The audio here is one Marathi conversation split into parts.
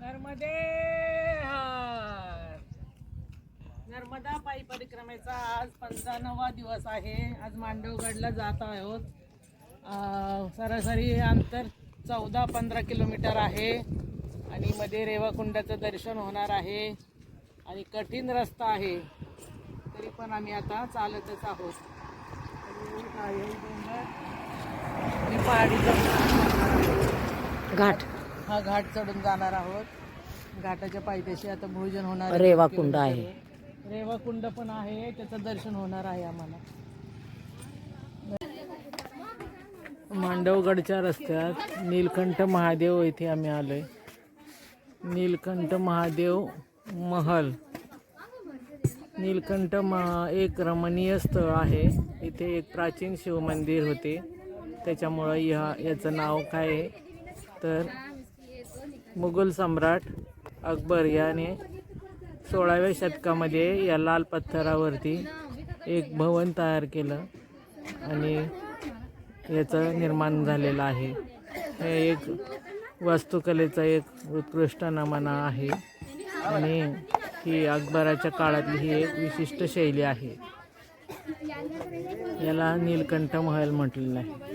नर्मदे हर. नर्मदा पायी परिक्रमेचा आज 15वा दिवस आहे. आज मांडवगडला जात आहोत. सरासरी अंतर 14-15 किलोमीटर आहे आणि मध्ये रेवाकुंडाचं दर्शन होणार आहे आणि कठीण रस्ता आहे, तरी पण आम्ही आता चालतच आहोत. पहाडी घाट हा घाट चढून जाणार आहोत. घाटाच्या पायथ्याशी आता भोजन होणार. रेवाकुंड आहे. रेवाकुंड पण आहे, त्याचं दर्शन होणार आहे आम्हाला. मांडवगडच्या रस्त्यात नीलकंठ महादेव इथे आम्ही आलोय. नीलकंठ महादेव महल. नीलकंठ एक रमणीय स्थळ आहे. इथे एक प्राचीन शिवमंदिर होते, त्याच्यामुळं याचं नाव काय आहे तर मुघल सम्राट अकबर याने 16व्या शतकामध्ये या लाल पत्थरावरती एक भवन तयार केलं आणि याचं निर्माण झालेलं आहे. हे एक वास्तुकलेचा एक उत्कृष्ट नमुना आहे आणि ही अकबराच्या काळातली ही एक विशिष्ट शैली आहे. याला नीलकंठ महल म्हटलेलं आहे.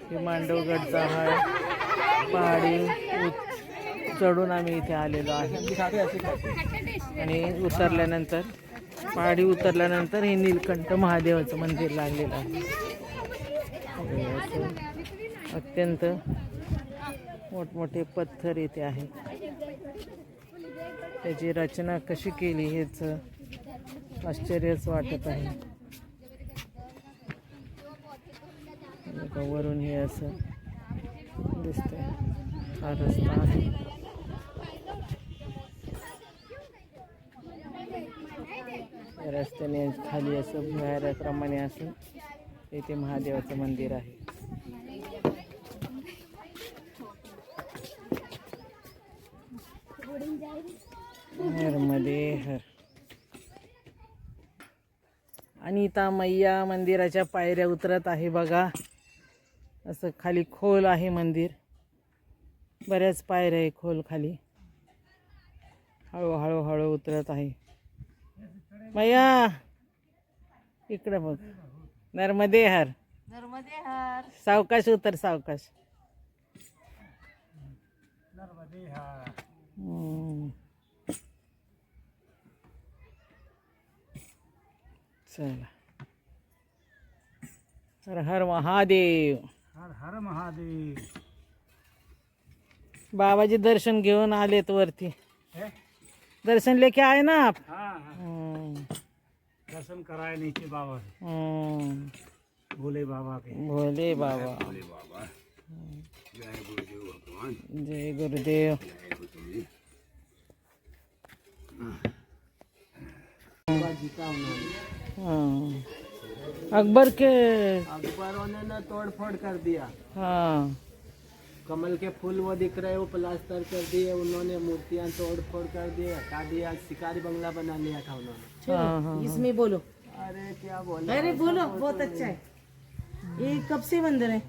हे मांडवगडचा हा पहाडी चढून आम्ही इथे आलेलो आहे आणि उतरल्यानंतर पहाडी उतरल्यानंतर हे नीलकंठ महादेवाचं मंदिर लागलेलं आहे. अत्यंत मोठमोठे पत्थर इथे आहे. त्याची रचना कशी केली हेच आश्चर्यच वाटत आहे. वरून हे असं दिसतंय. हा रस्ता आहे. रस्त्याने खाली असं भुयाराप्रमाणे असून इथे महादेवाचं मंदिर आहे. नर्मदे हर. अनिता मैया मंदिराच्या पायऱ्या उतरत आहे बघा. असं खाली खोल आहे मंदिर. बऱ्याच पायऱ्या आहे खोल खाली. हळूहळू हळू उतरत आहे. मैया इकडे बघ. नर्मदे हर. नर्मदे हर. सावकाश उतर, सावकाश. नर्मदे हर. चला. हर हर महादेव. हर हर महादेव. बाबाजी दर्शन घेऊन आलेत वरती. है? दर्शन लेके आए ना आप. हाँ दर्शन कराए नीचे बाबा भोले बाबा के. भोले बाबा. जय गुरुदेव भगवान. जय गुरुदेव. अकबरों ने ना तोड़ फोड़ कर दिया. हाँ. कमल के फूल वो दिख रहे वो प्लास्टर कर दिए उन्होंने. मूर्तियां तोड़ फोड़ कर दिए, हटा दिया. शिकारी बंगला बना लिया था उन्होंने. हाँ. इसमें बोलो. अरे क्या बोले. अरे बोलो, बहुत अच्छा है. ये कब से मंदिर है?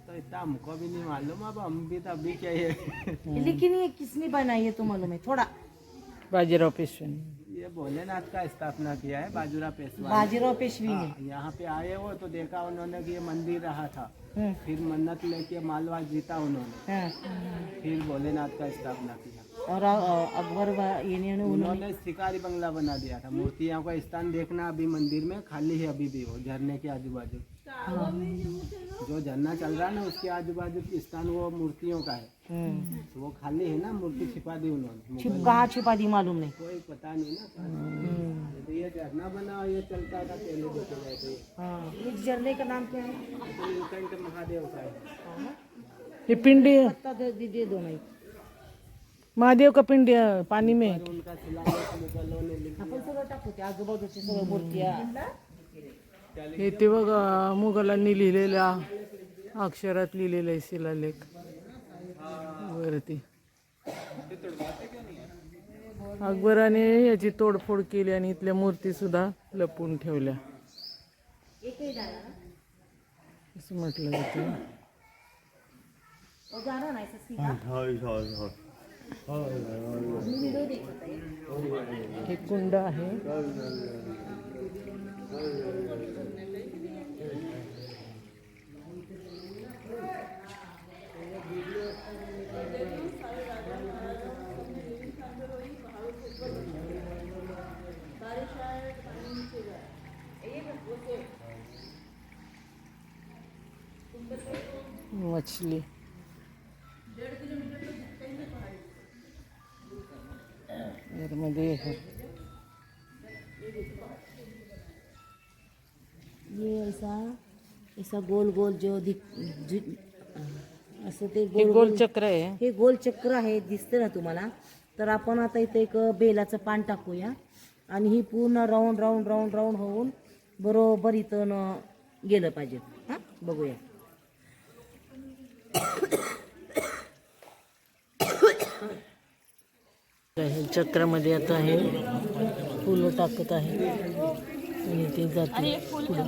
तो इतना हमको भी नहीं मालूम. अब हम भी तो अभी क्या है. लेकिन ये किसने बनाई है तो मालूम है थोड़ा? बाजीराव पेशवे. ये भोलेनाथ का स्थापना किया है बाजूराव पेशवा. बाजीराव पेशवी ने. यहाँ पे आए हो तो देखा उन्होंने कि ये मंदिर रहा था. फिर मन्नत लेके मालवा जीता उन्होंने. फिर भोलेनाथ का स्थापना किया. और अकबर उन्होंने शिकारी बंगला बना दिया था. मूर्तियों का स्थान देखना अभी मंदिर में खाली है अभी भी. वो झरने के आजू बाजू जो झरना चल रहा है ना उसके आजू बाजू स्थान वो मूर्तियों का है. तो वो खाली है ना. मूर्ति छिपा दी उन्होंने. कहाँ छिपा दी मालूम नहीं. कोई पता नहीं ना. तो ये झरना बना और ये चलता था पहले देखे गए थे. इस झरने का नाम क्या है? नीलकंठ महादेव का है. ये पिंडी पत्ता दे दो नहीं. महादेव का पिंडी पानी में. उनका शिलालेख मुगलों ने लिखा. आपण सगळं टाकू ते आजूबाजूचे सगळं मूर्त्या. हे ते बघा मुघलांनी लिहिलेल्या अक्षरात लिहिलेलं आहे शिलालेख वरती. अकबराने याची तोडफोड केली आणि इथल्या मूर्ती सुद्धा लपवून ठेवल्या असं म्हटलं जातं. ऐसा सीधा हे कुंड आहे. मछली मध्ये है. ये ऐसा ऐसा गोल गोल जो असं ते हे गोल गोल चक्र आहे. हे गोल चक्र आहे, दिसतं ना तुम्हाला. तर आपण आता इथे एक बेलाचं पान टाकूया आणि ही पूर्ण राऊंड राऊंड राऊंड राऊंड होऊन बरोबर इथं गेलं पाहिजे. हां, बघूया. हे चक्रामध्ये आता हे फुलं टाकत आहे आणि ते जाते पुढे.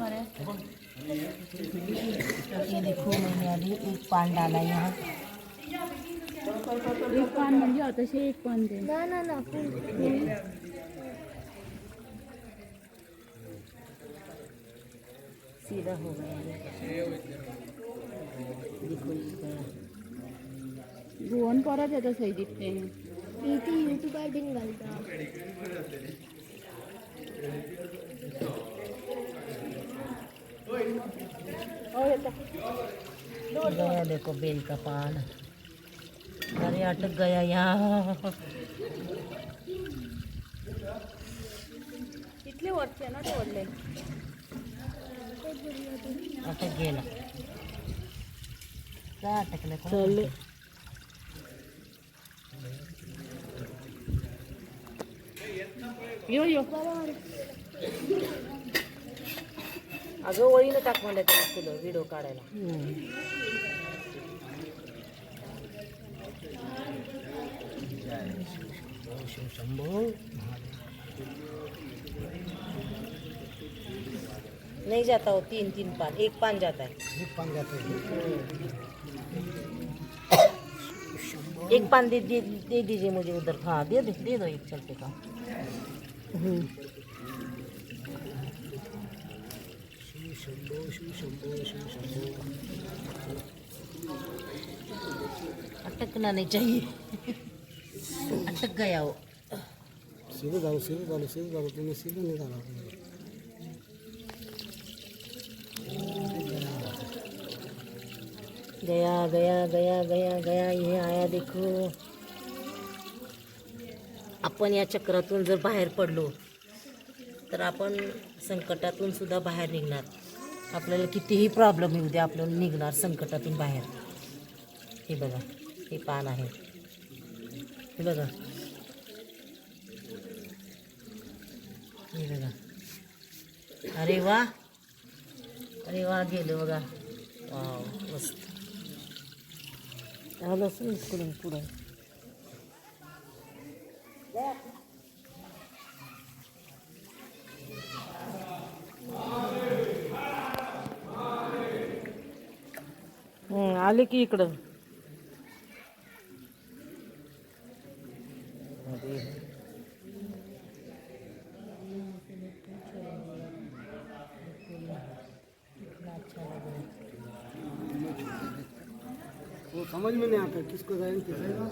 ये देखो, मैंने अभी एक पान डाला यहाँ. एक पान म्हणजे अतशे एक पान दे ना सीधा हो गया. देखो इसका गोवन परत येतं सैजिक ते इथे यूट्यूबार बिन घालता. गया देखो बेल का पान. अरे अटक गया यहाँ. इथले वरचे ना ते वरले अटक गेला. काय अटकलं? चालले. यो यो अगं वळीनं टाक म्हणलं त्याला फुलं व्हिडिओ काढायला. नहीं जाता हो. तीन तीन पान, एक पान जाता है. एक पान दे दीजिए मुझे उधर. हाँ, दे दो एक चलते का. अटकना नहीं चाहिए. अटक गया वो. सीधे जाओ तुम्हें सीधे नहीं जाना. गया गया गया गया गया. ये आया देखो. आपण या चक्रातून जर बाहेर पडलो तर आपण संकटातून सुद्धा बाहेर निघणार. आपल्याला कितीही प्रॉब्लेम येऊ दे, आपल्याला निघणार संकटातून बाहेर. हे बघा, हे पान आहे. हे बघा, हे बघा. अरे वा, अरे वा, गेलं बघा. वाव, मस्त. आलं असं इकडून पुढे. आले की इकडं. वो समझ में नहीं आता किसको जाए किसको.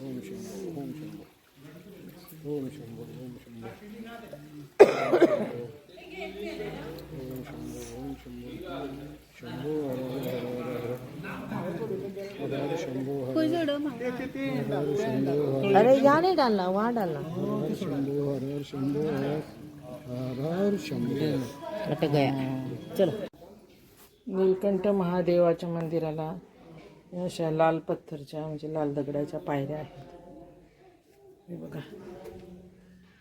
ओम शंभो ओम शंभो ओम शंभो शंभो हर शंभो कोई जोडो अरे यहाँ नहीं डालना, वहाँ डालना. हर शंभो हर शंभो. अटक गया. चलो. नीलकंठ महादेवाच्या मंदिराला अशा लाल पत्थरच्या म्हणजे लाल दगडाच्या पायऱ्या आहेत. हे बघा.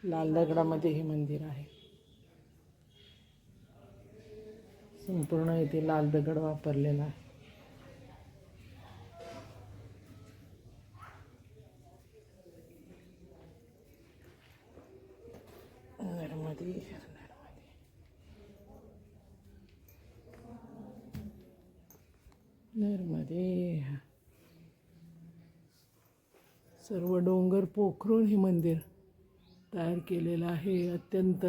लाल दगडामध्ये हे मंदिर आहे. संपूर्ण इथे लाल दगड वापरलेला आहे. नर्मदे नर्मदे. सर्व डोंगर पोखरून हे मंदिर तयार केलेलं आहे. अत्यंत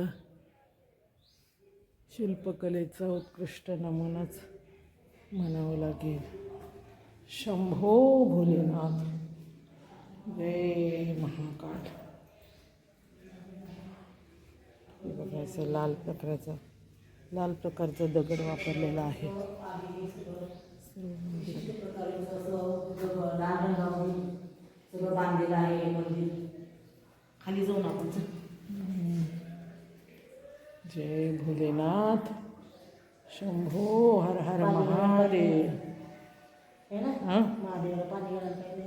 शिल्पकलेचा उत्कृष्ट नमुनाच म्हणावं लागेल. शंभो भोलेनाथ, जय महाकाल. हे बघा असं लाल प्रकारचा दगड वापरलेला आहे. सगळं बांधलेलं आहे हे मंदिर. खाली जाऊन आपण जय भोलेनाथ, शंभो हर हर महादेव. हां, महादेवाला पाणी घालायला पाहिजे.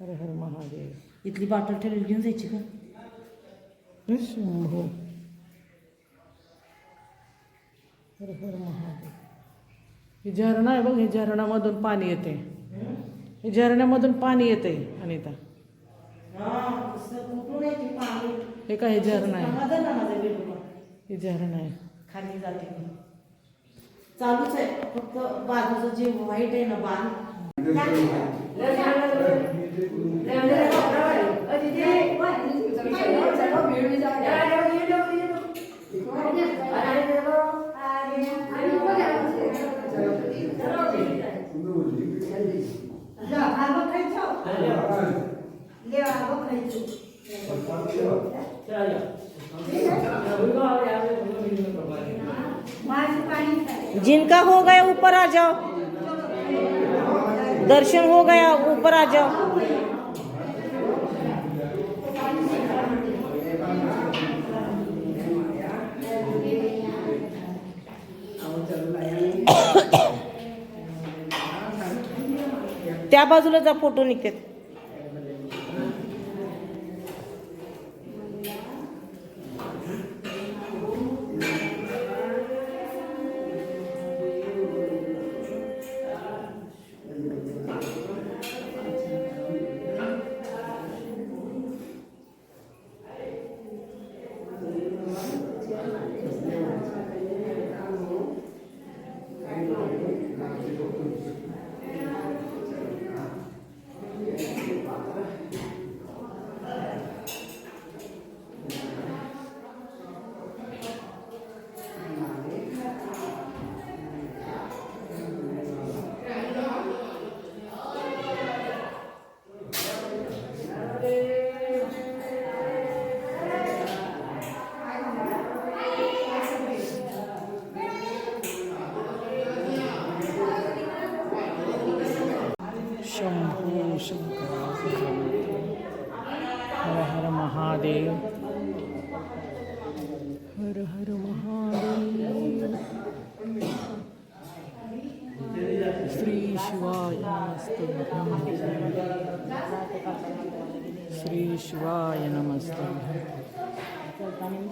हर हर महादेव. इथली बाटल ठेवली घेऊन जायची का? शंभो हर हर महादेव. हे झरणा आहे बघ, हे झरणामधून पाणी येते. हे झरण्यामधून पाणी येते अनिता. हे काय, हे झरणा आहे. हे झरणा आहे. खाली जाते चालूच आहे. फक्त बाजूचं जे व्हाईट आहे ना बाण, जिनका हो गया ऊपर आ जाओ. दर्शन हो गया, ऊपर आ जाओ. त्या बाजूला जा, फोटो निघतात. शंभो शंकर हर हर महादेव. हर हर महादेव. श्री शिवाय नमस्तुभ्यं. श्री शिवाय नमस्तुभ्यं.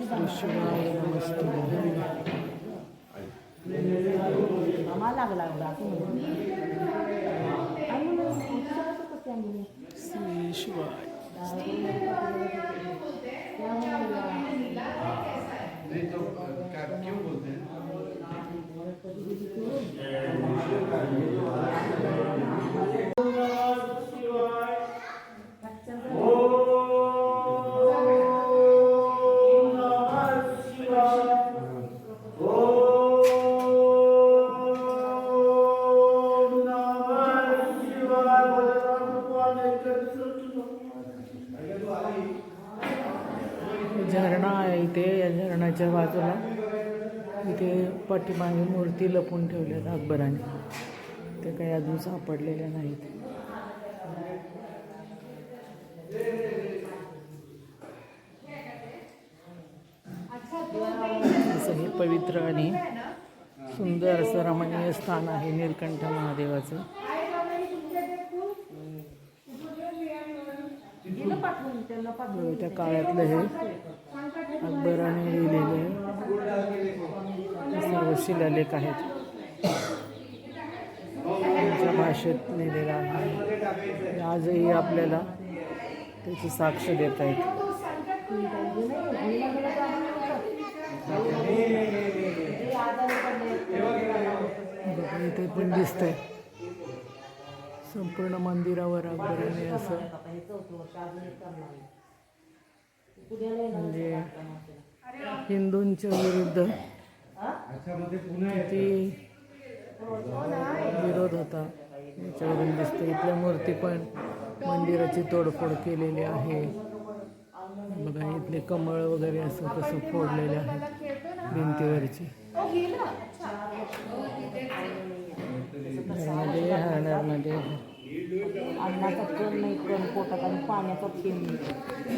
श्री शिवाय नमस्तुभ्यं. श्री शिवाय. झरणा आहे इथे. या झरणाच्या बाजूला इथे पाठीमागे मूर्ती लपून ठेवल्यात अकबराने. ते काही अजून सापडलेल्या नाहीत. असं हे पवित्र आणि सुंदर असं रमणीय स्थान आहे नीलकंठ महादेवाचं. बघा, त्या काळातलं हे अकबराने लिहिलेले सर्व शिलालेख आहेत. त्यांच्या भाषेत लिहिलेलं आहे. आजही आपल्याला त्याची साक्ष देत आहेत. बघा, इथे पण दिसतंय संपूर्ण मंदिरावर अकबराने असं म्हणजे हिंदूंच्या विरुद्ध किती विरोध होता याच्यावरून दिसतं. इथल्या मूर्ती पण मंदिराची तोडफोड केलेली आहे. बघा, इथले कमळ वगैरे असं तसं फोडलेले आहेत भिंतीवरची. घरामध्ये हरणारमध्ये अन्नाचा कण नाही, कण पोटात आणि पाण्याचा थेंब नाही.